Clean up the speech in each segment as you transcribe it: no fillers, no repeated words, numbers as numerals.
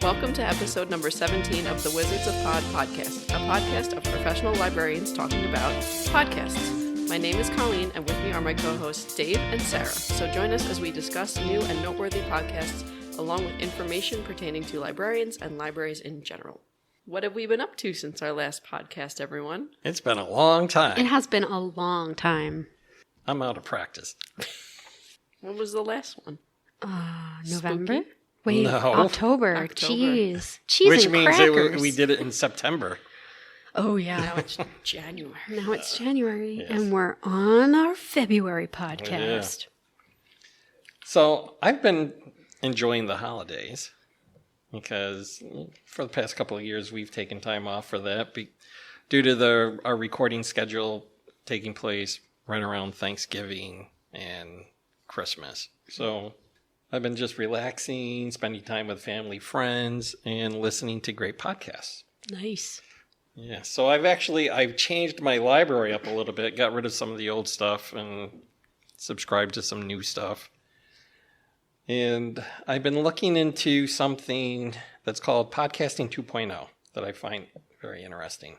Welcome to episode number 17 of the Wizards of Pod podcast, a podcast of professional librarians talking about podcasts. My name is Colleen, and with me are my co-hosts Dave and Sara. So join us as we discuss new and noteworthy podcasts, along with information pertaining to librarians and libraries in general. What have we been up to since our last podcast, everyone? It's been a long time. It has been a long time. I'm out of practice. When was the last one? November? Spooky? Wait, No. October. Jeez. Cheese Which and means crackers. we did it in September. Oh, yeah. Now it's January. Now it's January, Yes. and we're on our February podcast. So I've been enjoying the holidays because for the past couple of years we've taken time off for that due to our recording schedule taking place right around Thanksgiving and Christmas. So I've been just relaxing, spending time with family, friends, and listening to great podcasts. Nice. Yeah, so I've changed my library up a little bit, got rid of some of the old stuff and subscribed to some new stuff. And I've been looking into something that's called Podcasting 2.0 that I find very interesting.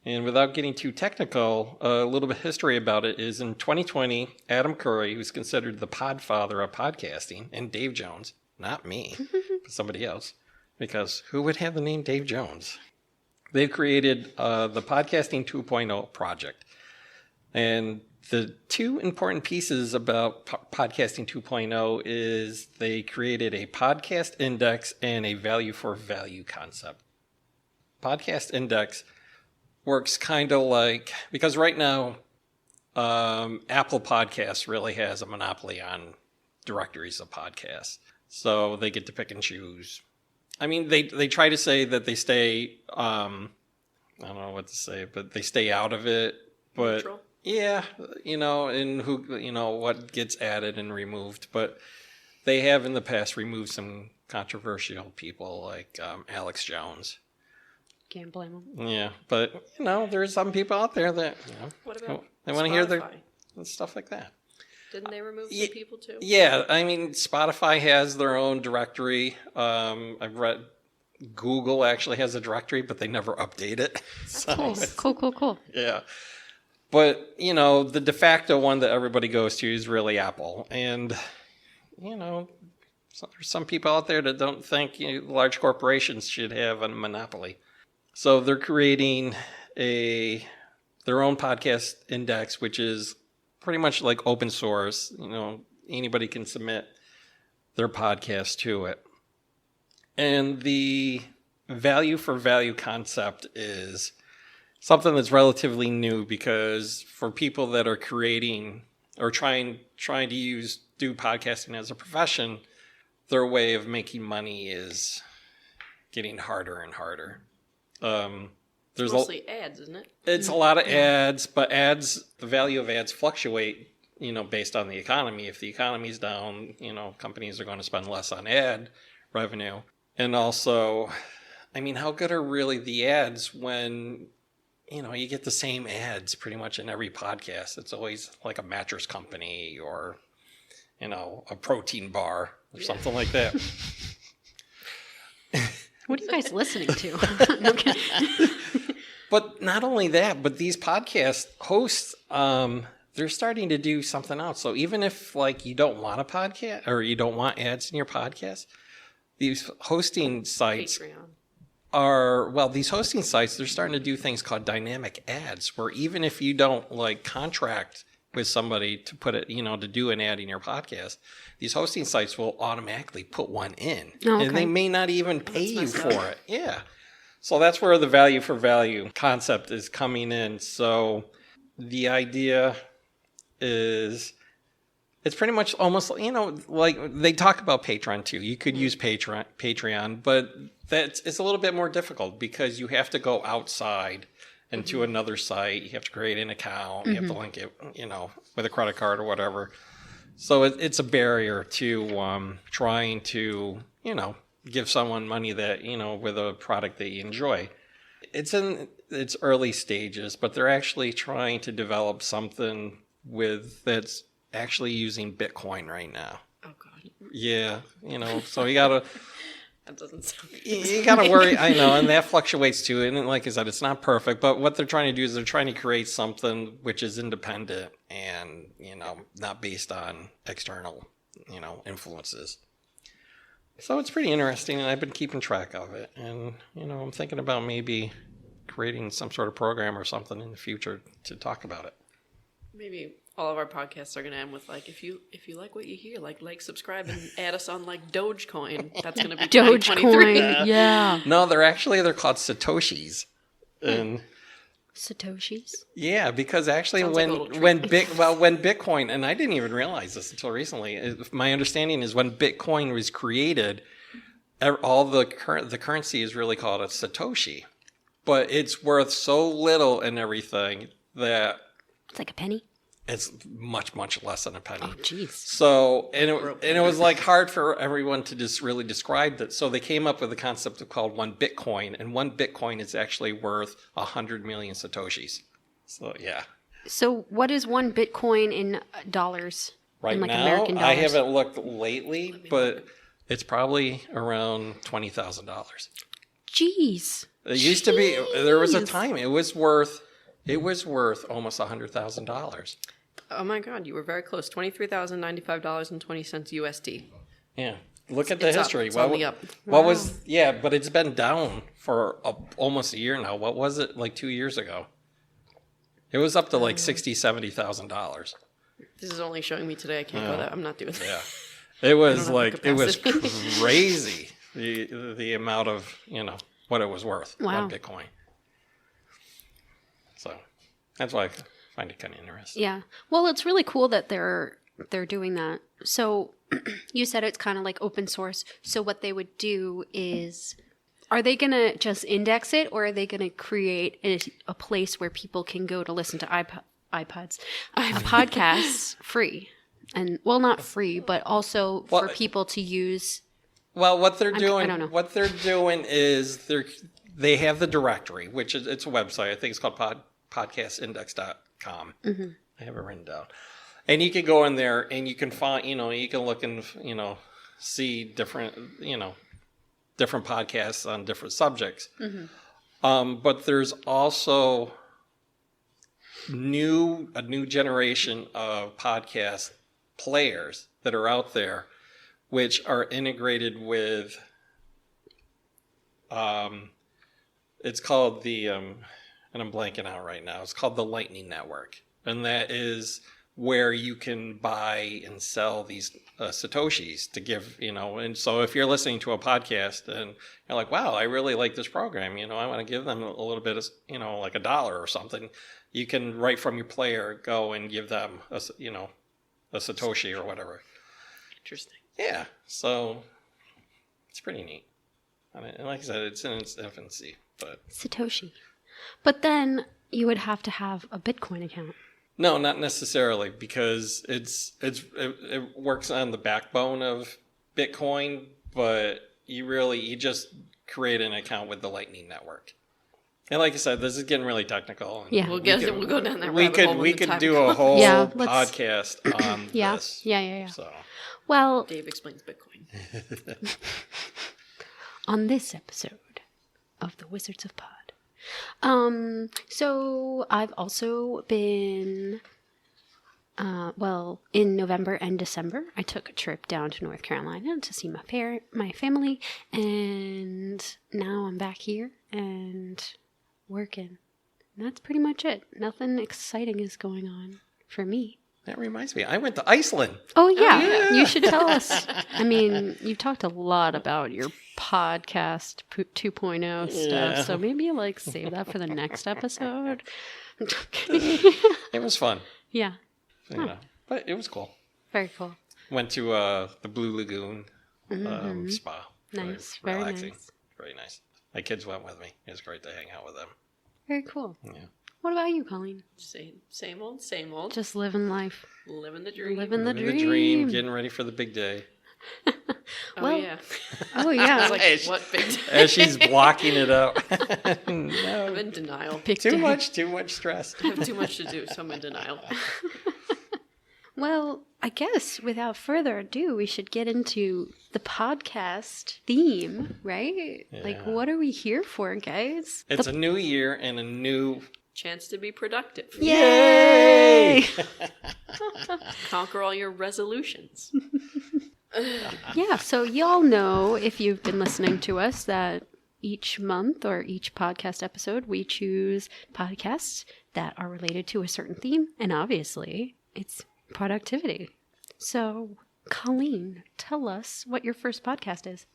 And without getting too technical, a little bit of history about it is in 2020, Adam Curry, who's considered the podfather of podcasting, and Dave Jones, not me, but somebody else, because who would have the name Dave Jones? They've created the Podcasting 2.0 project. And the two important pieces about Podcasting 2.0 is they created a podcast index and a value for value concept. Podcast index works kind of like, because right now Apple Podcasts really has a monopoly on directories of podcasts. So they get to pick and choose. I mean, they try to say that they stay, I don't know what to say, but they stay out of it. But Neutral. yeah, and what gets added and removed. But they have in the past removed some controversial people like Alex Jones. Can't blame them. Yeah, but there's some people out there that What about they want to hear Spotify? stuff like that. Didn't they remove some people too? Yeah, I mean Spotify has their own directory. I've read Google actually has a directory, but they never update it. So Cool. yeah, but the de facto one that everybody goes to is really Apple, and there's some people out there that don't think large corporations should have a monopoly. So they're creating their own podcast index, which is pretty much like open source. Anybody can submit their podcast to it. And the value for value concept is something that's relatively new because for people that are creating or trying to do podcasting as a profession, their way of making money is getting harder and harder. There's mostly ads, isn't it? It's a lot of ads, but the value of ads fluctuate, based on the economy. If the economy's down, companies are going to spend less on ad revenue. And also, I mean, how good are really the ads when, you get the same ads pretty much in every podcast? It's always like a mattress company or, a protein bar or something like that. What are you guys listening to? No, I'm kidding. But not only that, but these podcast hosts, they're starting to do something else. So even if you don't want a podcast or you don't want ads in your podcast, these hosting sites they're starting to do things called dynamic ads, where even if you don't contract with somebody to put it, to do an ad in your podcast, these hosting sites will automatically put one in. Oh, okay. And they may not even pay you for it. Yeah. So that's where the value for value concept is coming in. So the idea is it's pretty much almost, they talk about Patreon too. You could use Patreon, but it's a little bit more difficult because you have to go outside into another site. You have to create an account. You have to link it, with a credit card or whatever. So it's a barrier to trying to, give someone money that, with a product that you enjoy. It's in its early stages, but they're actually trying to develop something that's actually using Bitcoin right now. Oh, God. Yeah, so you got to That doesn't sound good. You got to worry. I know, and that fluctuates too. And like I said, it's not perfect. But what they're trying to do is they're trying to create something which is independent and, not based on external, influences. So it's pretty interesting, and I've been keeping track of it. And, I'm thinking about maybe creating some sort of program or something in the future to talk about it. Maybe all of our podcasts are going to end with if you like what you hear, subscribe and add us on Dogecoin. That's going to be 2023. Dogecoin, yeah. No, they're called Satoshis. And Satoshis? yeah, because actually Sounds when like when Bitcoin, and I didn't even realize this until recently, my understanding is when Bitcoin was created, all the currency is really called a Satoshi. But it's worth so little and everything that It's like a penny? it's much, much less than a penny. Oh, jeez. So, and it was hard for everyone to just really describe that. So they came up with a concept called 1 Bitcoin, and 1 Bitcoin is actually worth 100 million Satoshis. So, yeah. So what is 1 Bitcoin in dollars? Right in now, American dollars? I haven't looked lately, but it's probably around $20,000. Jeez. It used to be, there was a time it was worth almost $100,000. Oh my God, you were very close. $23,095.20 USD. Yeah. Look at the It's up. history. It's on the up. What was, but it's been down for almost a year now. What was it, 2 years ago? It was up to $60,000, $70,000. This is only showing me today. I can't go that. I'm not doing that. Yeah. It was I don't have the crazy, the amount of, what it was worth Wow. on Bitcoin. So that's why I find it kind of interesting. Yeah. Well, it's really cool that they're doing that. So you said it's kind of like open source. So what they would do is, are they going to just index it, or are they going to create a place where people can go to listen to podcasts free? And not free, but also for people to use. Well, what they're I doing, don't know. is they have the directory, which is, it's a website. I think it's called podcastindex.com. Mm-hmm. I have it written down. And you can go in there and you can find, you can look and, see different, different podcasts on different subjects. Mm-hmm. But there's also a new generation of podcast players that are out there, which are integrated with, it's called the, and I'm blanking out right now, it's called the Lightning Network. And that is where you can buy and sell these Satoshis to give, and so if you're listening to a podcast and you're like, wow, I really like this program, I want to give them a little bit of, like $1 or something, you can right from your player go and give them a Satoshi or whatever. Interesting. Yeah, so it's pretty neat. And like I said, it's in its infancy, but Satoshi. But then you would have to have a Bitcoin account. no, not necessarily, because it works on the backbone of Bitcoin, but you just create an account with the Lightning Network. And like I said, this is getting really technical. And Yeah. We'll go down that we rabbit hole could when the time do a comes. whole Yeah, podcast on Yeah. this. Yeah. So Well, Dave explains Bitcoin. on this episode of the Wizards of Pod. So I've also been, in November and December, I took a trip down to North Carolina to see my family, and now I'm back here and working. And that's pretty much it. Nothing exciting is going on for me. that reminds me, I went to Iceland. Oh, yeah. You should tell us. I mean, you've talked a lot about your podcast 2.0 stuff, Yeah. so maybe save that for the next episode. It was fun. Yeah, But it was cool. very cool. Went to the Blue Lagoon spa. Nice, Very very relaxing. nice. Very nice. My kids went with me. It was great to hang out with them. Very cool. Yeah. What about you, Colleen? Same old. Just living life. Living the dream. Living the Living dream. getting ready for the big day. Oh, Well, yeah. Oh, I yeah. was like, As- what big day? As she's blocking it out. I'm No. in denial. Big Too day. much stress. I have too much to do, so I'm in denial. Well, I guess without further ado, we should get into the podcast theme, right? Yeah. Like, what are we here for, guys? It's a new year and a new... Chance to be productive. Yay! Conquer all your resolutions. Yeah, so y'all know, if you've been listening to us, that each month or each podcast episode, we choose podcasts that are related to a certain theme, and obviously, it's productivity. So, Colleen, tell us what your first podcast is.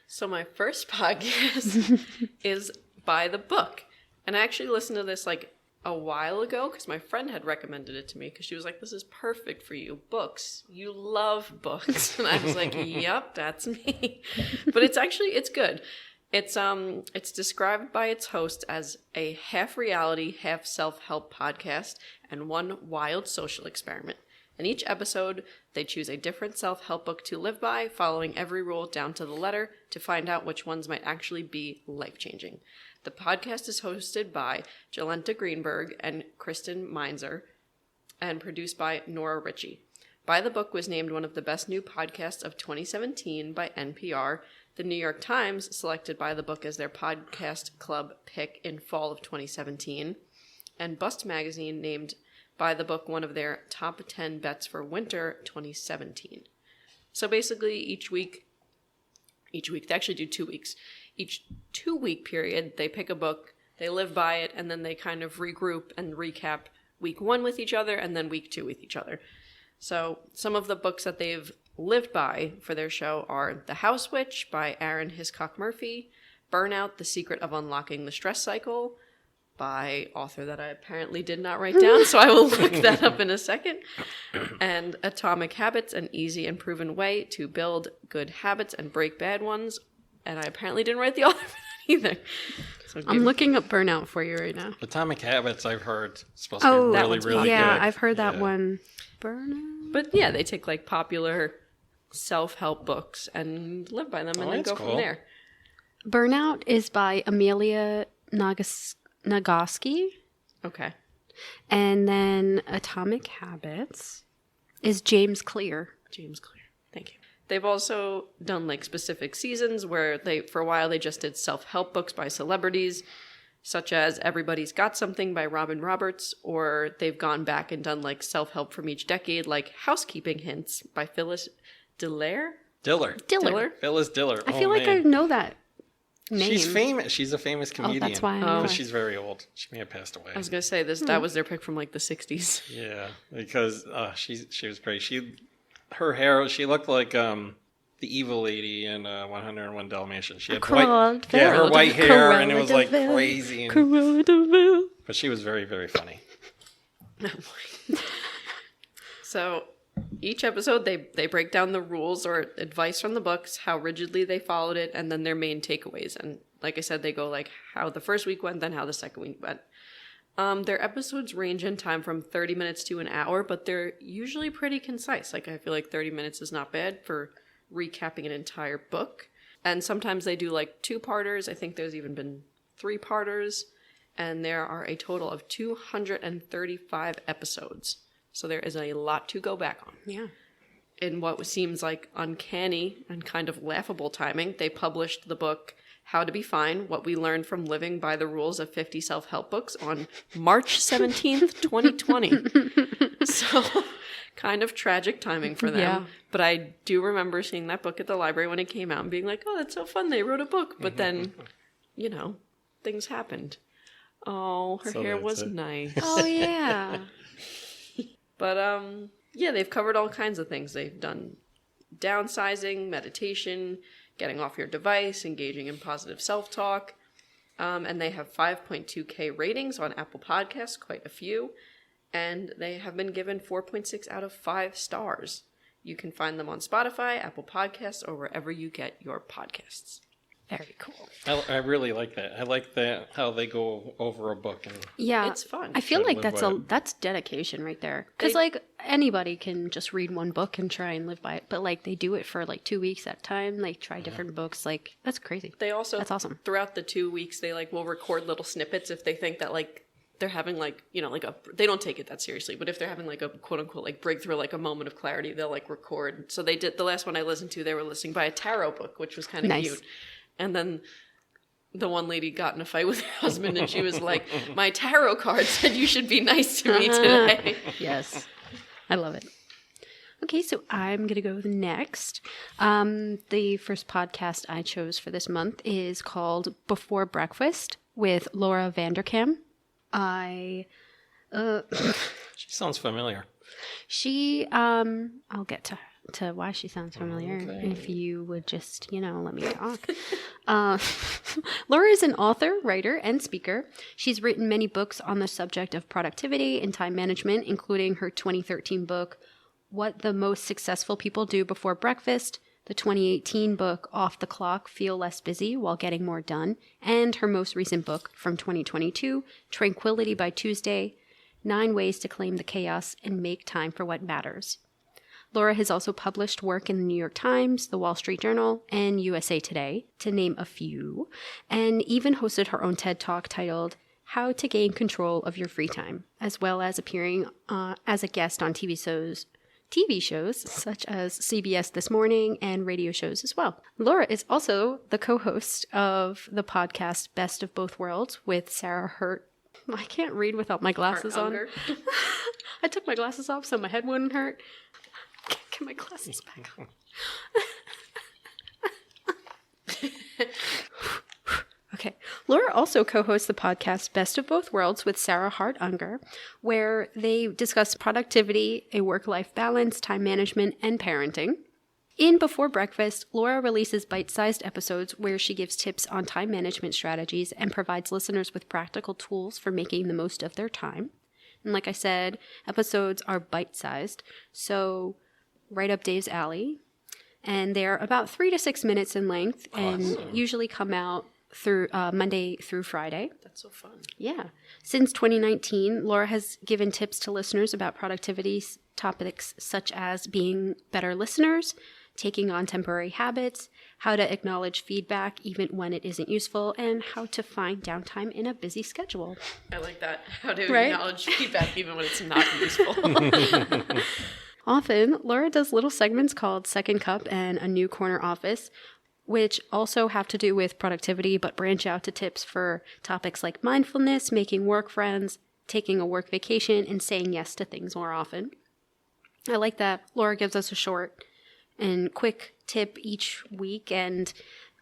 So my first podcast is By the Book. And I actually listened to this like a while ago because my friend had recommended it to me because she was like, this is perfect for you. Books. You love books. And I was like, yep, that's me. But it's good. It's described by its host as a half reality, half self-help podcast and one wild social experiment. In each episode, they choose a different self-help book to live by, following every rule down to the letter to find out which ones might actually be life-changing. The podcast is hosted by Jolenta Greenberg and Kristen Meinzer and produced by Nora Ritchie. By the Book was named one of the best new podcasts of 2017 by NPR. The New York Times selected By the Book as their podcast club pick in fall of 2017. And Bust Magazine named By the Book one of their top 10 bets for winter 2017. So basically each week, they actually do 2 weeks. Each 2-week period, they pick a book, they live by it, and then they kind of regroup and recap week 1 with each other and then week 2 with each other. So some of the books that they've lived by for their show are The House Witch by Aaron Hiscock Murphy, Burnout, The Secret of Unlocking the Stress Cycle by author that I apparently did not write down, so I will look that up in a second, and Atomic Habits, An Easy and Proven Way to Build Good Habits and Break Bad Ones, and I apparently didn't write the author for that either. So I'm looking up Burnout for you right now. Atomic Habits, I've heard, is supposed to be really good. Yeah, I've heard that one. Burnout? But yeah, they take like popular self-help books and live by them and then go from there. Burnout is by Amelia Nagoski. Okay. And then Atomic Habits is James Clear. Thank you. They've also done like specific seasons where for a while they just did self-help books by celebrities, such as Everybody's Got Something by Robin Roberts, or they've gone back and done like self-help from each decade, like Housekeeping Hints by Phyllis Diller. Phyllis Diller. I feel like I know that name. She's famous. She's a famous comedian. Oh, that's why I know. But she's very old. She may have passed away. I was going to say that was their pick from like the 60s. Yeah, because she was great. Her hair, she looked like the evil lady in 101 Dalmatians. She had her white hair, and it was like crazy. But she was very, very funny. So each episode, they break down the rules or advice from the books, how rigidly they followed it, and then their main takeaways. And like I said, they go like how the first week went, then how the second week went. Their episodes range in time from 30 minutes to an hour, but they're usually pretty concise. Like I feel like 30 minutes is not bad for recapping an entire book. And sometimes they do like 2-parters. I think there's even been 3-parters. And there are a total of 235 episodes. So there is a lot to go back on. Yeah. In what seems like uncanny and kind of laughable timing, they published the book How to Be Fine, What We Learned from Living by the Rules of 50 Self-Help Books on March 17th, 2020. So kind of tragic timing for them. Yeah. But I do remember seeing that book at the library when it came out and being like, oh, that's so fun. They wrote a book. But then, things happened. Oh, her hair was nice. Oh, yeah. But, yeah, they've covered all kinds of things. They've done downsizing, meditation, getting off your device, engaging in positive self-talk. And they have 5.2K ratings on Apple Podcasts, quite a few. And they have been given 4.6 out of 5 stars. You can find them on Spotify, Apple Podcasts, or wherever you get your podcasts. Very cool. I really like that. I like that how they go over a book and it's fun. I feel like that's dedication right there. Because like anybody can just read one book and try and live by it, but like they do it for like 2 weeks at a time. Like try different books. Like that's crazy. They also that's awesome. Throughout the 2 weeks, they like will record little snippets if they think that like they're having like, like they don't take it that seriously, but if they're having like a quote unquote like breakthrough, like a moment of clarity, they'll like record. So they did, the last one I listened to, they were listening by a tarot book, which was kind of cute. And then the one lady got in a fight with her husband and she was like, my tarot card said you should be nice to me today. Yes. I love it. Okay, so I'm going to go next. The first podcast I chose for this month is called Before Breakfast with Laura Vanderkam. She sounds familiar. I'll get to why she sounds familiar if you would just, let me talk. Laura is an author, writer, and speaker. She's written many books on the subject of productivity and time management, including her 2013 book, What the Most Successful People Do Before Breakfast, the 2018 book, Off the Clock, Feel Less Busy While Getting More Done, and her most recent book from 2022, Tranquility by Tuesday, 9 Ways to Claim the Chaos and Make Time for What Matters. Laura has also published work in the New York Times, the Wall Street Journal, and USA Today, to name a few, and even hosted her own TED Talk titled How to Gain Control of Your Free Time, as well as appearing as a guest on TV shows such as CBS This Morning and radio shows as well. Laura is also the co-host of the podcast Best of Both Worlds with Sara. I can't read without my glasses on. I took my glasses off so my head wouldn't hurt. Get my glasses back on. Okay. Laura also co-hosts the podcast Best of Both Worlds with Sara Hart-Unger, where they discuss productivity, a work-life balance, time management, and parenting. In Before Breakfast, Laura releases bite-sized episodes where she gives tips on time management strategies and provides listeners with practical tools for making the most of their time. And like I said, episodes are bite-sized, so right up Dave's alley. And they're about 3 to 6 minutes in length and usually come out through Monday through Friday. That's so fun. Yeah. Since 2019, Laura has given tips to listeners about productivity topics such as being better listeners, taking on temporary habits, how to acknowledge feedback even when it isn't useful, and how to find downtime in a busy schedule. I like that. How to acknowledge feedback even when it's not useful. Often, Laura does little segments called Second Cup and A New Corner Office, which also have to do with productivity but branch out to tips for topics like mindfulness, making work friends, taking a work vacation, and saying yes to things more often. I like that Laura gives us a short and quick tip each week, and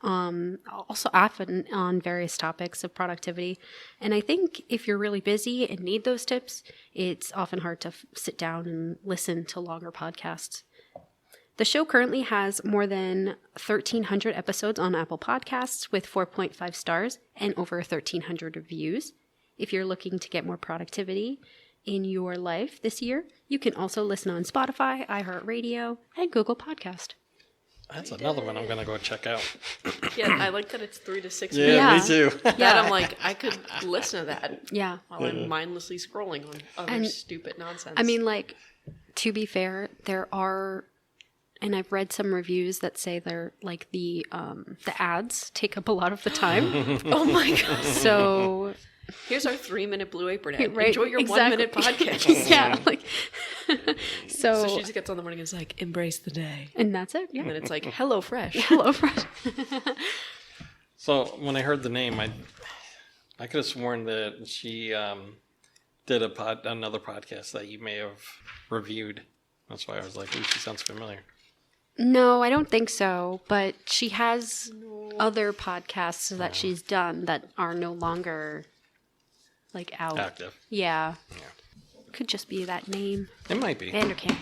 also often on various topics of productivity. And I think if you're really busy and need those tips, it's often hard to sit down and listen to longer podcasts. The show currently has more than 1,300 episodes on Apple Podcasts with 4.5 stars and over 1,300 reviews. If you're looking to get more productivity in your life this year, you can also listen on Spotify, iHeartRadio, and Google Podcast. That's another one I'm going to go check out. Yeah, I like that it's 3 to 6 minutes. Yeah, me too. That I'm like, I could listen to that while I'm mindlessly scrolling on other stupid nonsense. I mean, like, to be fair, there are, and I've read some reviews that say they're like the ads take up a lot of the time. Oh my God. So here's our 3-minute Blue Apron ad. Right, Enjoy your 1-minute podcast. Yeah, like so she just gets on the morning and is like, embrace the day. And that's it. Yeah. And then it's like, Hello Fresh. Hello Fresh. So when I heard the name, I could have sworn that she did another podcast that you may have reviewed. That's why I was like, ooh, she sounds familiar. No, I don't think so. But she has other podcasts that she's done that are no longer like out. Active. Yeah. Could just be that name. It might be. Vanderkam.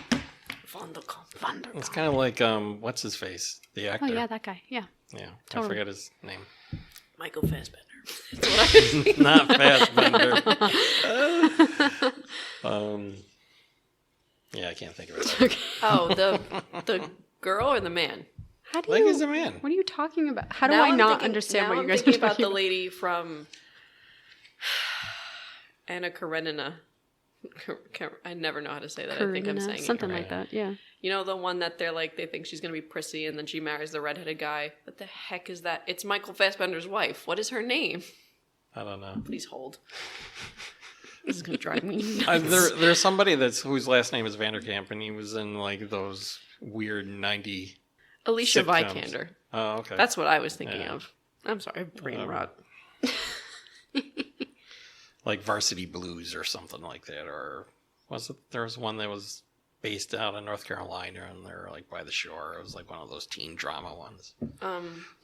Vanderkam. It's kind of like, what's his face? The actor. Oh, yeah, that guy. Yeah. Yeah, Totally. I forget his name. Michael Fassbender. Not Fassbender. Yeah, I can't think of it. Okay. Oh, the girl or the man? How do Like you? he's a man. What are you talking about? How do Now I I'm not thinking- understand now what you I'm guys are thinking talking about the about? lady from Anna Karenina. I never know how to say that. I think I'm saying something it right. like that. Yeah. You know, the one that they're like, they think she's going to be prissy and then she marries the redheaded guy. What the heck is that? It's Michael Fassbender's wife. What is her name? I don't know. Please hold. This is going to drive me nuts. There's somebody whose last name is Vanderkam, and he was in like those weird 90 Alicia sitcoms. Vikander. Oh, okay. That's what I was thinking of. I'm sorry, brain rot. Like Varsity Blues or something like that, or there was one that was based out in North Carolina, and they're like by the shore. It was like one of those teen drama ones,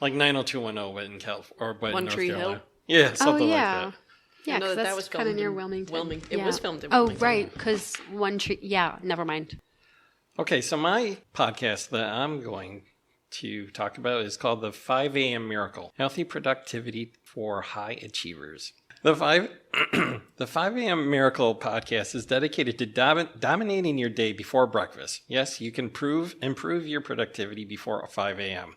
like 90210, but in California, or One North Tree Carolina. Hill? Yeah, something yeah. like that. Yeah, I know because that was that's kind of filmed near in Wilmington. It Yeah. was filmed in Oh, Wilmington. right, because One Tree... Yeah, never mind. Okay, so my podcast that I'm going to talk about is called the 5 a.m. Miracle, Healthy Productivity for High Achievers. The 5 a.m. Miracle podcast is dedicated to dominating your day before breakfast. Yes, you can improve your productivity before 5 a.m.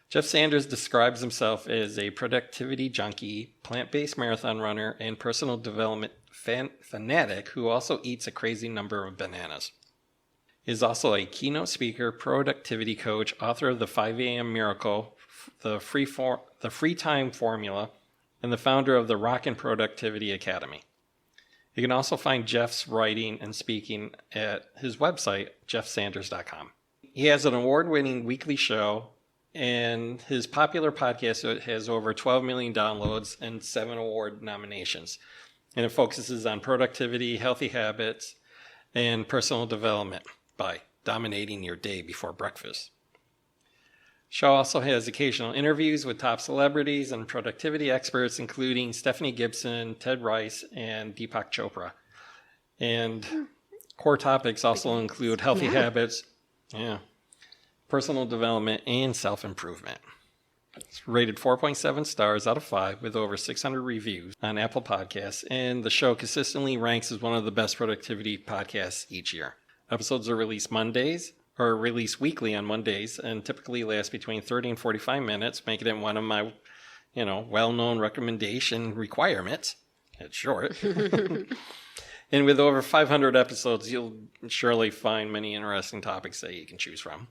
Jeff Sanders describes himself as a productivity junkie, plant-based marathon runner, and personal development fanatic who also eats a crazy number of bananas. He is also a keynote speaker, productivity coach, author of the 5 a.m. Miracle, the free time formula, and the founder of the Rockin' Productivity Academy. You can also find Jeff's writing and speaking at his website, jeffsanders.com. He has an award-winning weekly show, and his popular podcast has over 12 million downloads and 7 award nominations. And it focuses on productivity, healthy habits, and personal development by dominating your day before breakfast. Show also has occasional interviews with top celebrities and productivity experts, including Stephanie Gibson, Ted Rice, and Deepak Chopra. And core topics also include healthy habits, personal development, and self-improvement. It's rated 4.7 stars out of 5 with over 600 reviews on Apple Podcasts, and the show consistently ranks as one of the best productivity podcasts each year. Episodes are released weekly on Mondays, and typically last between 30 and 45 minutes, making it one of my, well-known recommendation requirements. It's short. And with over 500 episodes, you'll surely find many interesting topics that you can choose from.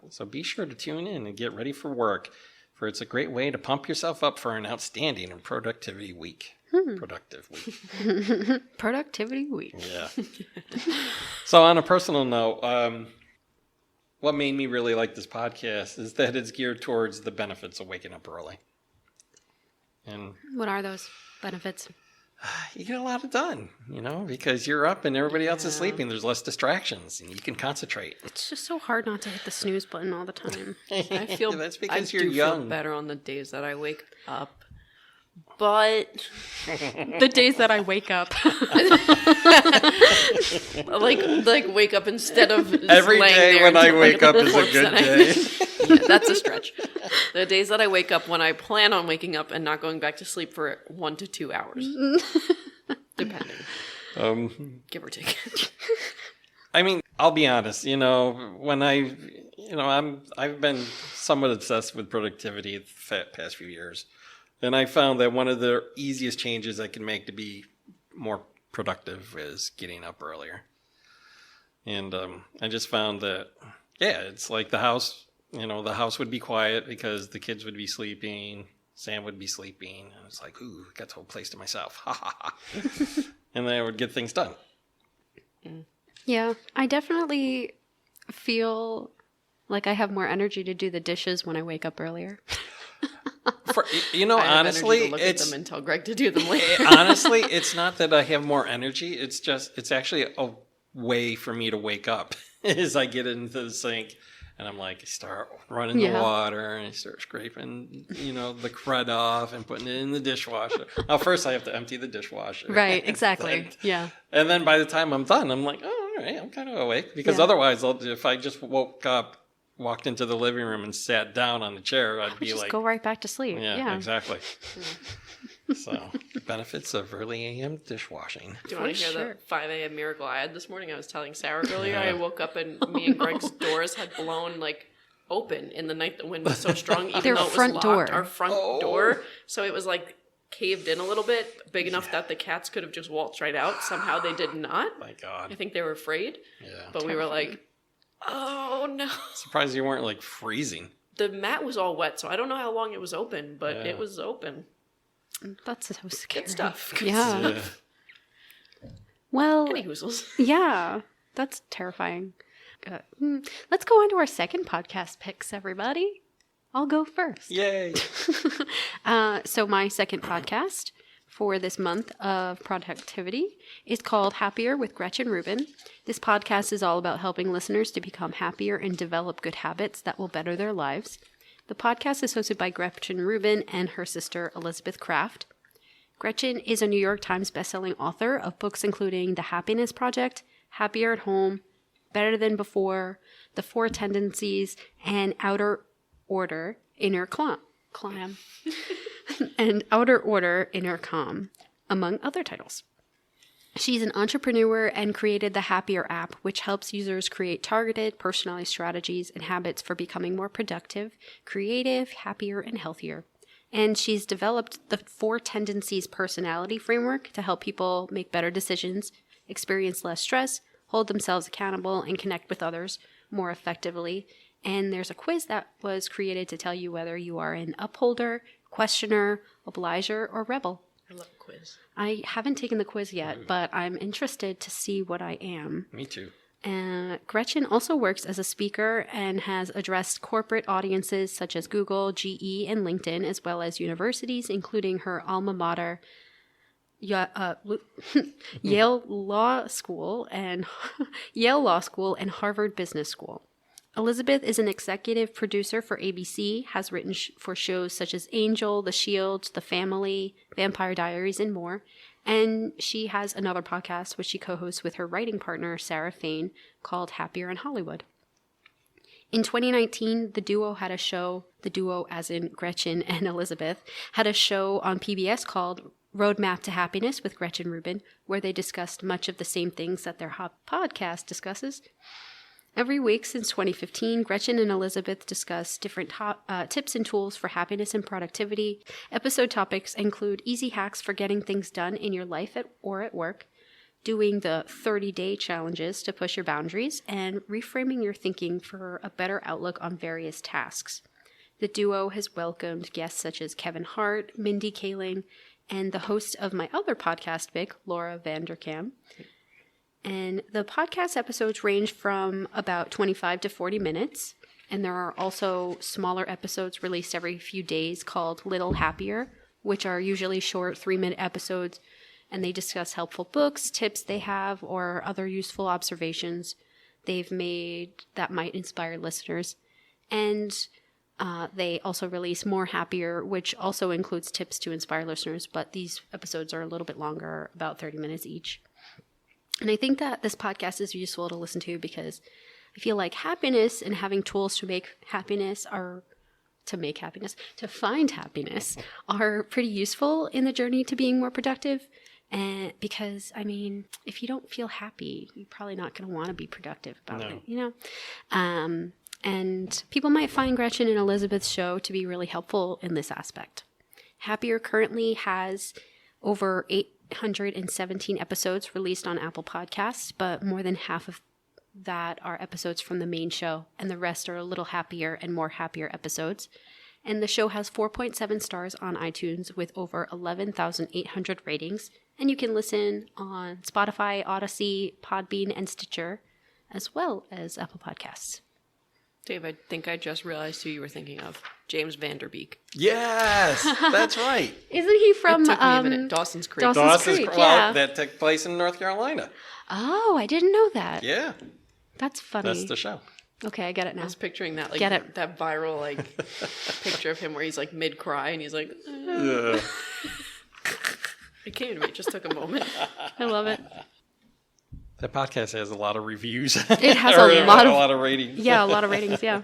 So be sure to tune in and get ready for work, for it's a great way to pump yourself up for an outstanding and productivity week. Productive week. Productivity week. Yeah. So on a personal note, what made me really like this podcast is that it's geared towards the benefits of waking up early. And What are those benefits? you get a lot done, because you're up and everybody else is sleeping. There's less distractions and you can concentrate. It's just so hard not to hit the snooze button all the time. I feel that's because I you're do young. feel better on the days that I wake up. But The days that I wake up. like wake up instead of just Every laying day there when I until, wake up is a corpse good that I- day. Yeah, that's a stretch. The days that I wake up when I plan on waking up and not going back to sleep for 1 to 2 hours, depending, give or take. I mean, I'll be honest, when I've been somewhat obsessed with productivity the past few years. And I found that one of the easiest changes I can make to be more productive is getting up earlier. And I just found that, it's like the house would be quiet because the kids would be sleeping, Sam would be sleeping. And it's like, ooh, I got the whole place to myself. Ha ha ha. And then I would get things done. Yeah, I definitely feel like I have more energy to do the dishes when I wake up earlier. I have honestly, energy to look at them and tell Greg to do them later. Honestly, it's not that I have more energy. It's actually a way for me to wake up as I get into the sink and I'm like, I start running the water and I start scraping, the crud off and putting it in the dishwasher. Now, first I have to empty the dishwasher. Right, exactly. Yeah. And then by the time I'm done, I'm like, oh, all right, I'm kind of awake. Because otherwise, if I just woke up, walked into the living room and sat down on the chair, I'd be just like... go right back to sleep. Yeah. Exactly. So, benefits of early AM dishwashing. Do you want to hear the 5 a.m. miracle I had this morning? I was telling Sara earlier, I woke up and me and Greg's doors had blown open in the night. The wind was so strong, even though it was front locked. door. Our front door. So it was caved in a little bit, big enough that the cats could have just waltzed right out. Somehow they did not. My God. I think they were afraid. Yeah. But we were like, oh no. Surprised you weren't freezing. The mat was all wet, so I don't know how long it was open, but it was open. That's so scary. Good stuff. Yeah. Well, Any hoozles. yeah, that's terrifying. Let's go on to our second podcast picks, everybody. I'll go first. Yay! So my second podcast for this month of productivity is called Happier with Gretchen Rubin. This podcast is all about helping listeners to become happier and develop good habits that will better their lives. The podcast is hosted by Gretchen Rubin and her sister Elizabeth Kraft. Gretchen is a New York Times bestselling author of books including The Happiness Project, Happier at Home, Better Than Before, The Four Tendencies, and Outer Order, Inner Clam, and Outer Order, Inner Calm, among other titles. She's an entrepreneur and created the Happier app, which helps users create targeted, personalized strategies and habits for becoming more productive, creative, happier, and healthier. And she's developed the Four Tendencies personality framework to help people make better decisions, experience less stress, hold themselves accountable, and connect with others more effectively. And there's a quiz that was created to tell you whether you are an upholder, questioner, obliger, or rebel. I love a quiz. I haven't taken the quiz yet, but I'm interested to see what I am. Me too. Gretchen also works as a speaker and has addressed corporate audiences such as Google, GE, and LinkedIn, as well as universities, including her alma mater, Yale Law School and Harvard Business School. Elizabeth is an executive producer for ABC, has written for shows such as Angel, The Shield, The Family, Vampire Diaries, and more. And she has another podcast which she co-hosts with her writing partner, Sara Fain, called Happier in Hollywood. In 2019, the duo as in Gretchen and Elizabeth, had a show on PBS called Roadmap to Happiness with Gretchen Rubin, where they discussed much of the same things that their podcast discusses. Every week since 2015, Gretchen and Elizabeth discuss different tips and tools for happiness and productivity. Episode topics include easy hacks for getting things done in your life or at work, doing the 30-day challenges to push your boundaries, and reframing your thinking for a better outlook on various tasks. The duo has welcomed guests such as Kevin Hart, Mindy Kaling, and the host of my other podcast pick, Laura Vanderkam. And the podcast episodes range from about 25 to 40 minutes. And there are also smaller episodes released every few days called Little Happier, which are usually short 3-minute episodes. And they discuss helpful books, tips they have, or other useful observations they've made that might inspire listeners. And they also release More Happier, which also includes tips to inspire listeners. But these episodes are a little bit longer, about 30 minutes each. And I think that this podcast is useful to listen to because I feel like happiness and having tools to find happiness are pretty useful in the journey to being more productive. And because, I mean, if you don't feel happy, you're probably not going to want to be productive about it, you know? And people might find Gretchen and Elizabeth's show to be really helpful in this aspect. Happier currently has over 817 episodes released on Apple Podcasts, but more than half of that are episodes from the main show, and the rest are a little happier and more happier episodes. And the show has 4.7 stars on iTunes with over 11,800 ratings, and you can listen on Spotify, Odyssey, Podbean, and Stitcher, as well as Apple Podcasts. Dave, I think I just realized who you were thinking of. James Vanderbeek. Yes, that's right. Isn't he from It took me a minute. Dawson's Creek. Dawson's Creek, well, yeah. that took place in North Carolina. Oh, I didn't know that. Yeah, That's funny. that's the show. Okay, I get it now. I was picturing that, like, Get it. that viral, like, picture of him where he's, like, mid-cry and he's like, Yeah. It came to me. It just took a moment. I love it. That podcast has a lot of reviews. It has Or a lot of ratings. Yeah, a lot of ratings, yeah.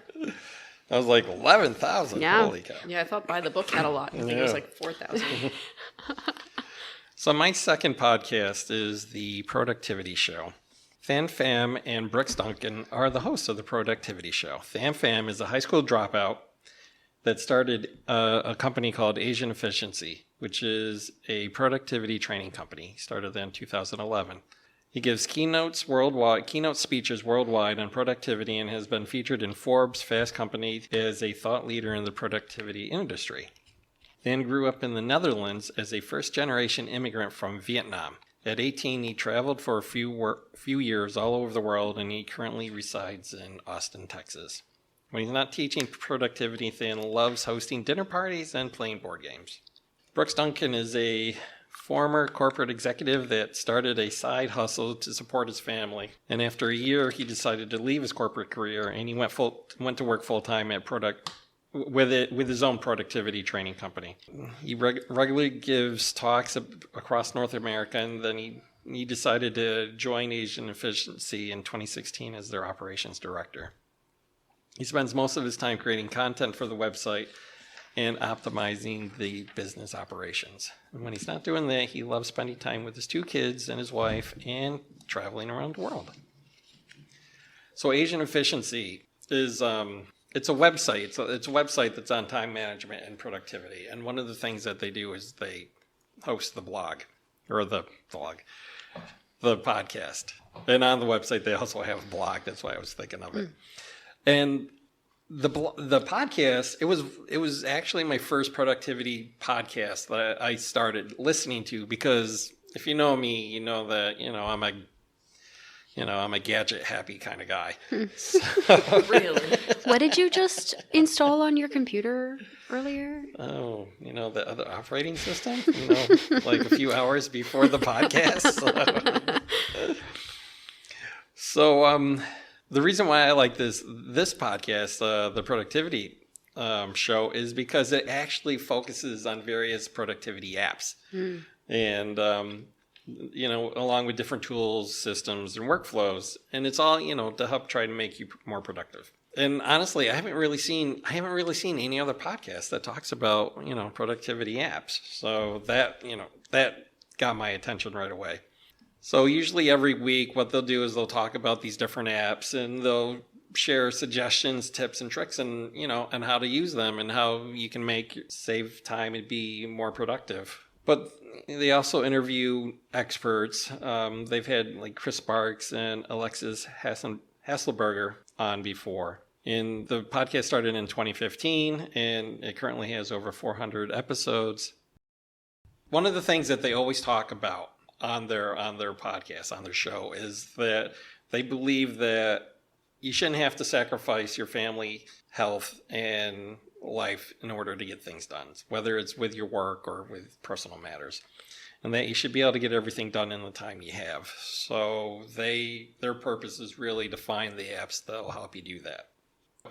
I was like 11,000. Yeah. Holy cow. Yeah, I thought By the Book had a lot. I think it was Yeah. like 4,000. So my second podcast is the Productivity Show. Fan Pham and Brooks Duncan are the hosts of the Productivity Show. Fan Pham is a high school dropout that started a company called Asian Efficiency, which is a productivity training company. He started that in 2011. He gives keynote speeches worldwide on productivity and has been featured in Forbes Fast Company as a thought leader in the productivity industry. Van grew up in the Netherlands as a first-generation immigrant from Vietnam At 18, he traveled for a few years all over the world, and he currently resides in Austin, Texas. When he's not teaching productivity, Than loves hosting dinner parties and playing board games. Brooks Duncan is a former corporate executive that started a side hustle to support his family. And after a year, he decided to leave his corporate career, and he went to work full-time at with his own productivity training company. He regularly gives talks across North America, and then he decided to join Asian Efficiency in 2016 as their operations director. He spends most of his time creating content for the website and optimizing the business operations. And when he's not doing that, he loves spending time with his 2 kids and his wife and traveling around the world. So Asian Efficiency is it's a website. It's a website that's on time management and productivity. And one of the things that they do is they host the podcast. And on the website, they also have a blog. That's why I was thinking of it. And the podcast, it was actually my first productivity podcast that I started listening to, because if you know me, you know that I'm a gadget happy kind of guy. So. Really? What did you just install on your computer earlier? Oh, the other operating system, like a few hours before the podcast. So the reason why I like this podcast, the productivity show, is because it actually focuses on various productivity apps. And along with different tools, systems, and workflows. And it's all, to help try to make you more productive. And honestly, I haven't really seen any other podcast that talks about, productivity apps. So that got my attention right away. So usually every week, what they'll do is they'll talk about these different apps, and they'll share suggestions, tips, and tricks, and, and how to use them, and how you can save time and be more productive. But they also interview experts. They've had like Chris Sparks and Alexis Hasselberger on before. And the podcast started in 2015, and it currently has over 400 episodes. One of the things that they always talk about on their podcast, on their show, is that they believe that you shouldn't have to sacrifice your family, health, and life in order to get things done, whether it's with your work or with personal matters, and that you should be able to get everything done in the time you have. So their purpose is really to find the apps that will help you do that.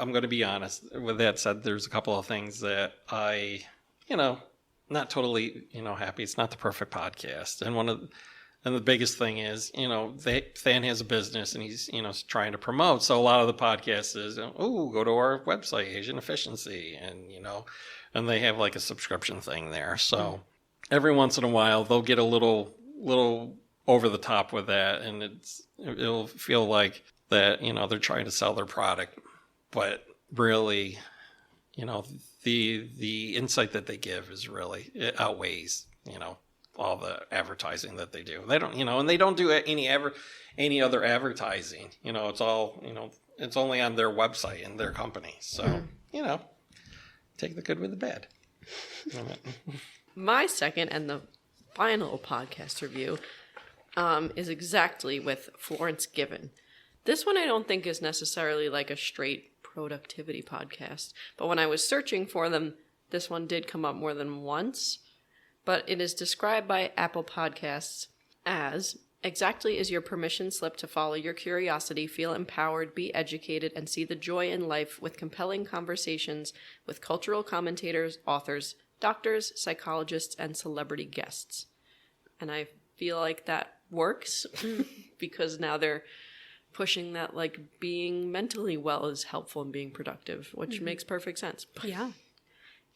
I'm going to be honest. With that said, there's a couple of things that I, not totally, happy. It's not the perfect podcast. And the biggest thing is, Than has a business, and he's, trying to promote. So a lot of the podcasts is, go to our website, Asian Efficiency, and, and they have like a subscription thing there. So every once in a while, they'll get a little over the top with that, and it'll feel like that, they're trying to sell their product, but really, the insight that they give is really, it outweighs, all the advertising that they do. They don't, and they don't do any other advertising. It's all, it's only on their website and their company. So, take the good with the bad. My second and the final podcast review is exactly with Florence Given. This one I don't think is necessarily like a straight productivity podcast, but when I was searching for them, this one did come up more than once. But it is described by Apple Podcasts as, exactly as your permission slip to follow your curiosity, feel empowered, be educated, and see the joy in life with compelling conversations with cultural commentators, authors, doctors, psychologists, and celebrity guests. And I feel like that works because now they're pushing that like being mentally well is helpful in being productive, which makes perfect sense. But yeah.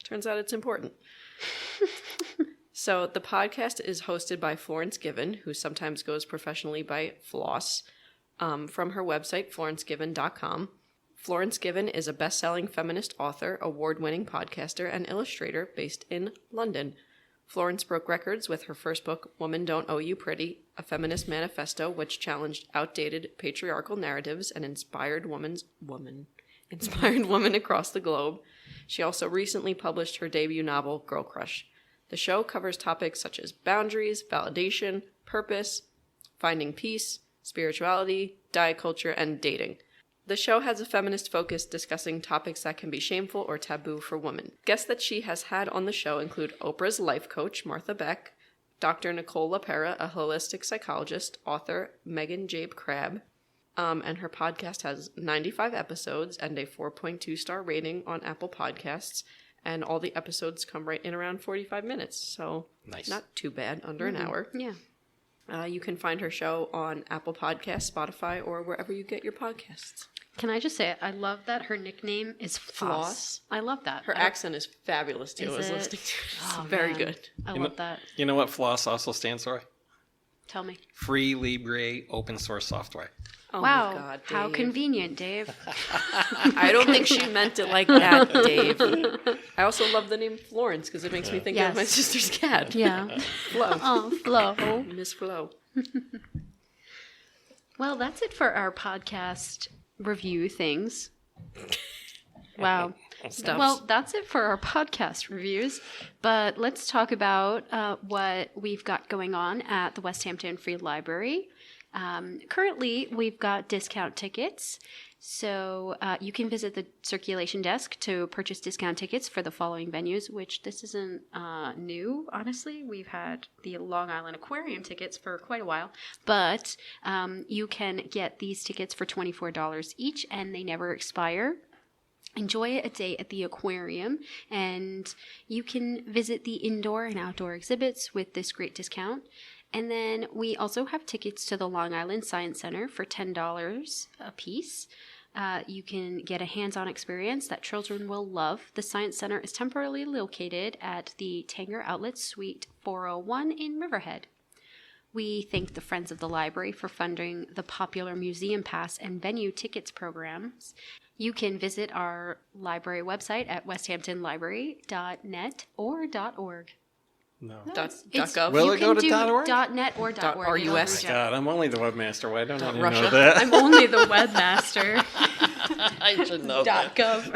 Turns out it's important. So the podcast is hosted by Florence Given, who sometimes goes professionally by Floss, from her website, florencegiven.com. Florence Given is a best-selling feminist author, award-winning podcaster, and illustrator based in London. Florence broke records with her first book, Women Don't Owe You Pretty, a feminist manifesto which challenged outdated patriarchal narratives and inspired women across the globe. She also recently published her debut novel, Girl Crush. The show covers topics such as boundaries, validation, purpose, finding peace, spirituality, diet culture, and dating. The show has a feminist focus discussing topics that can be shameful or taboo for women. Guests that she has had on the show include Oprah's life coach, Martha Beck, Dr. Nicole LaPera, a holistic psychologist, author Megan Jabe Crabb, and her podcast has 95 episodes and a 4.2 star rating on Apple Podcasts, and all the episodes come right in around 45 minutes, so Nice. Not too bad, under an hour. Yeah. You can find her show on Apple Podcasts, Spotify, or wherever you get your podcasts. Can I just say, I love that her nickname is Floss. I love that. Her accent is fabulous, too. I was listening to it. It's very good. I love that. You know what FLOSS also stands for? Tell me. Free Libre Open Source Software. Oh Wow. my God, Dave. How convenient, Dave. I don't think she meant it like that, Dave. I also love the name Florence because it makes me think of my sister's cat. Yeah. Flo. Oh, Flo. Miss Flo. Well, that's it for our podcast review things. Wow. Stuffs. Well, that's it for our podcast reviews. But let's talk about what we've got going on at the Westhampton Free Library. Currently, we've got discount tickets. So you can visit the circulation desk to purchase discount tickets for the following venues, which this isn't new, honestly. We've had the Long Island Aquarium tickets for quite a while. But you can get these tickets for $24 each, and they never expire. Enjoy a day at the aquarium, and you can visit the indoor and outdoor exhibits with this great discount. And then we also have tickets to the Long Island Science Center for $10 a piece. You can get a hands-on experience that children will love. The Science Center is temporarily located at the Tanger Outlet Suite 401 in Riverhead. We thank the Friends of the Library for funding the popular Museum Pass and Venue Tickets programs. You can visit our library website at westhamptonlibrary.net or .org. No. .gov. Will You it go can to do .org? .net or .org. .rus. God, I'm only the webmaster. Why don't I Russia. know that? I'm only the webmaster. I should know that. .gov.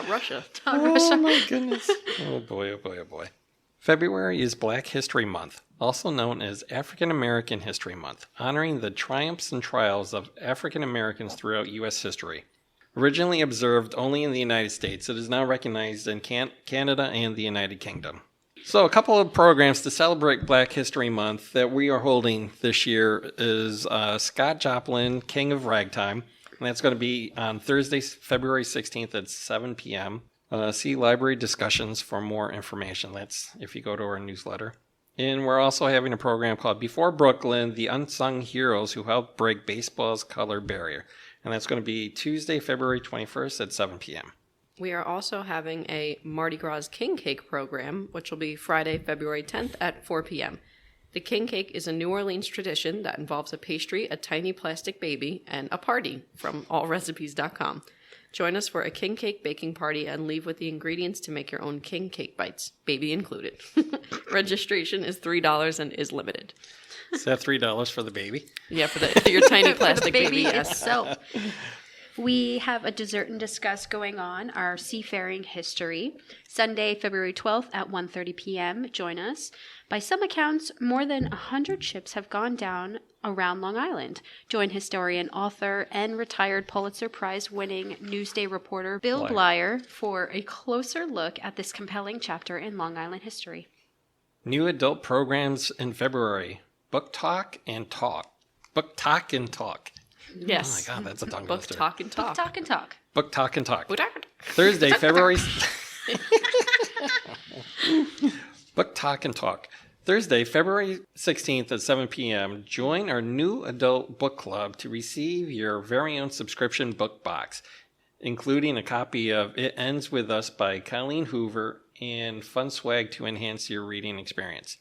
Russia. Oh my goodness. Oh boy, oh boy, oh boy. February is Black History Month, also known as African American History Month, honoring the triumphs and trials of African Americans throughout U.S. history. Originally observed only in the United States, it is now recognized in Canada and the United Kingdom. So a couple of programs to celebrate Black History Month that we are holding this year is Scott Joplin, King of Ragtime. And that's going to be on Thursday, February 16th at 7 p.m. See library discussions for more information. That's if you go to our newsletter. And we're also having a program called Before Brooklyn, the Unsung Heroes Who Helped Break Baseball's Color Barrier. And that's going to be Tuesday, February 21st at 7 p.m. We are also having a Mardi Gras King Cake program, which will be Friday, February 10th at 4 p.m. The King Cake is a New Orleans tradition that involves a pastry, a tiny plastic baby, and a party from allrecipes.com. Join us for a king cake baking party and leave with the ingredients to make your own king cake bites, baby included. Registration is $3 and is limited. Is that $3 for the baby? Yeah, for your tiny plastic baby, yes. itself. We have a dessert and discuss going on, our seafaring history. Sunday, February 12th at 1:30 p.m. Join us. By some accounts, more than 100 ships have gone down around Long Island. Join historian, author, and retired Pulitzer Prize-winning Newsday reporter Bill Blyer for a closer look at this compelling chapter in Long Island history. New adult programs in February. Book Talk and Talk. Book Talk and Talk. Yes. Oh my God, that's a tongue Book twister. Talk and Talk. Book talk and talk. Book Talk and Talk. Book talk. Thursday, February... Book Talk and Talk. Thursday, February 16th at 7 p.m. Join our new adult book club to receive your very own subscription book box, including a copy of It Ends With Us by Colleen Hoover and fun swag to enhance your reading experience.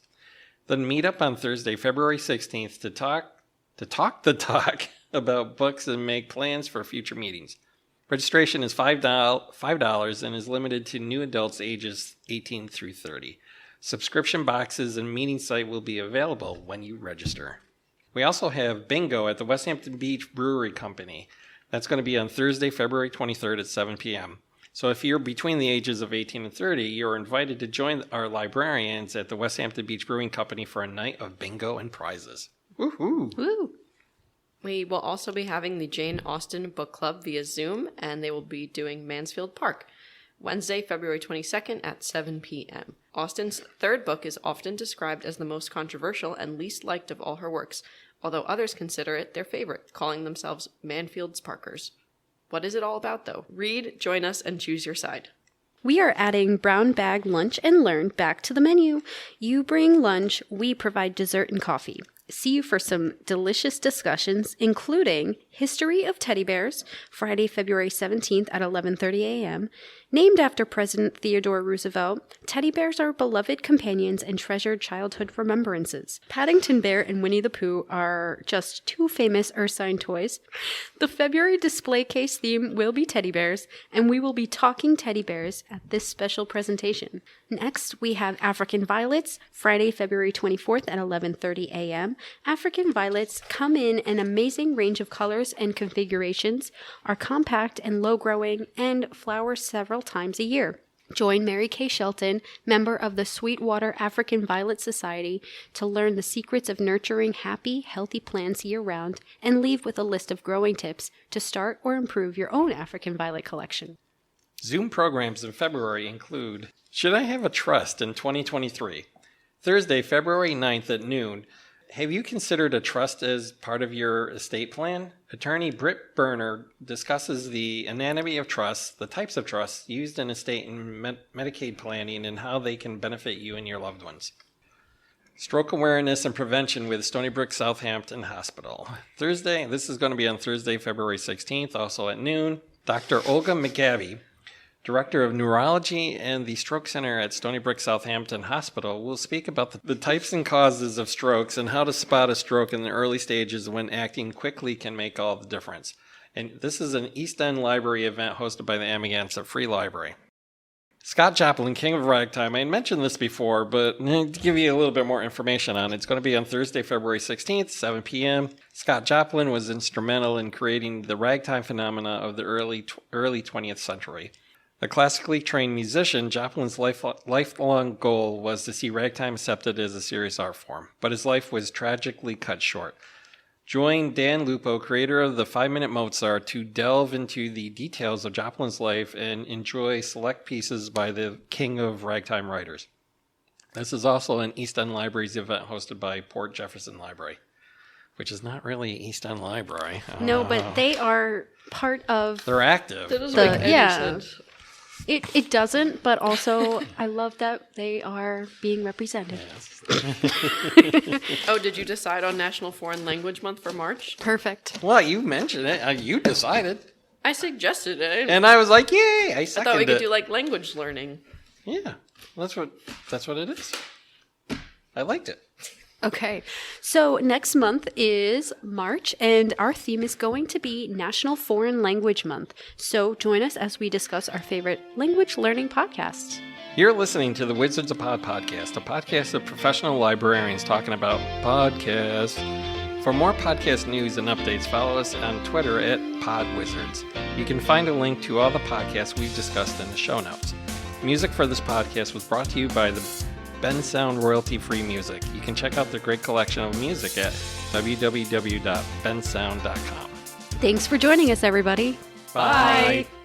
Then meet up on Thursday, February 16th to talk the talk about books and make plans for future meetings. Registration is $5 and is limited to new adults ages 18 through 30. Subscription boxes and meeting site will be available when you register. We also have bingo at the Westhampton Beach Brewery Company. That's going to be on Thursday, February 23rd at 7 p.m. So if you're between the ages of 18 and 30, you're invited to join our librarians at the Westhampton Beach Brewing Company for a night of bingo and prizes. Woohoo! Woo! We will also be having the Jane Austen Book Club via Zoom, and they will be doing Mansfield Park, Wednesday, February 22nd at 7 p.m. Austen's third book is often described as the most controversial and least liked of all her works, although others consider it their favorite, calling themselves Mansfield's Parkers. What is it all about, though? Read, join us, and choose your side. We are adding Brown Bag Lunch and Learn back to the menu. You bring lunch, we provide dessert and coffee. See you for some delicious discussions, including History of Teddy Bears, Friday, February 17th at 11:30 a.m. Named after President Theodore Roosevelt, teddy bears are beloved companions and treasured childhood remembrances. Paddington Bear and Winnie the Pooh are just two famous Ursine toys. The February display case theme will be teddy bears, and we will be talking teddy bears at this special presentation. Next, we have African Violets, Friday, February 24th at 11:30 a.m. African Violets come in an amazing range of colors and configurations, are compact and low-growing, and flower several times a year. Join Mary Kay Shelton, member of the Sweetwater African Violet Society, to learn the secrets of nurturing happy, healthy plants year-round, and leave with a list of growing tips to start or improve your own African violet collection. Zoom programs in February include Should I Have a Trust in 2023? Thursday, February 9th at noon. Have you considered a trust as part of your estate plan? Attorney Britt Berner discusses the anatomy of trusts, the types of trusts used in estate and Medicaid planning, and how they can benefit you and your loved ones. Stroke Awareness and Prevention with Stony Brook Southampton Hospital. Thursday, this is going to be on Thursday, February 16th, also at noon. Dr. Olga McGabby, Director of Neurology and the Stroke Center at Stony Brook Southampton Hospital, will speak about the types and causes of strokes and how to spot a stroke in the early stages when acting quickly can make all the difference. And this is an East End Library event hosted by the Amagansett Free Library. Scott Joplin, King of Ragtime. I mentioned this before, but to give you a little bit more information on it, it's going to be on Thursday, February 16th, 7 p.m. Scott Joplin was instrumental in creating the ragtime phenomena of the early 20th century. A classically trained musician, Joplin's lifelong goal was to see ragtime accepted as a serious art form, but his life was tragically cut short. Join Dan Lupo, creator of the 5-Minute Mozart, to delve into the details of Joplin's life and enjoy select pieces by the king of ragtime writers. This is also an East End Libraries event hosted by Port Jefferson Library, which is not really East End Library. No, but they are part of... They're active. That doesn't make any sense. It doesn't, but also I love that they are being represented. Yes. Oh, did you decide on National Foreign Language Month for March? Perfect. Well, you mentioned it. You decided. I suggested it. And I was like, yay, I seconded it. I thought we could do like language learning. Yeah, that's what it is. I liked it. Okay, so next month is March, and our theme is going to be National Foreign Language Month. So join us as we discuss our favorite language learning podcasts. You're listening to the Wizards of Pod podcast, a podcast of professional librarians talking about podcasts. For more podcast news and updates, follow us on Twitter at PodWizards. You can find a link to all the podcasts we've discussed in the show notes. Music for this podcast was brought to you by the Ben Sound royalty-free music. You can check out their great collection of music at www.bensound.com. Thanks for joining us, everybody. Bye. Bye.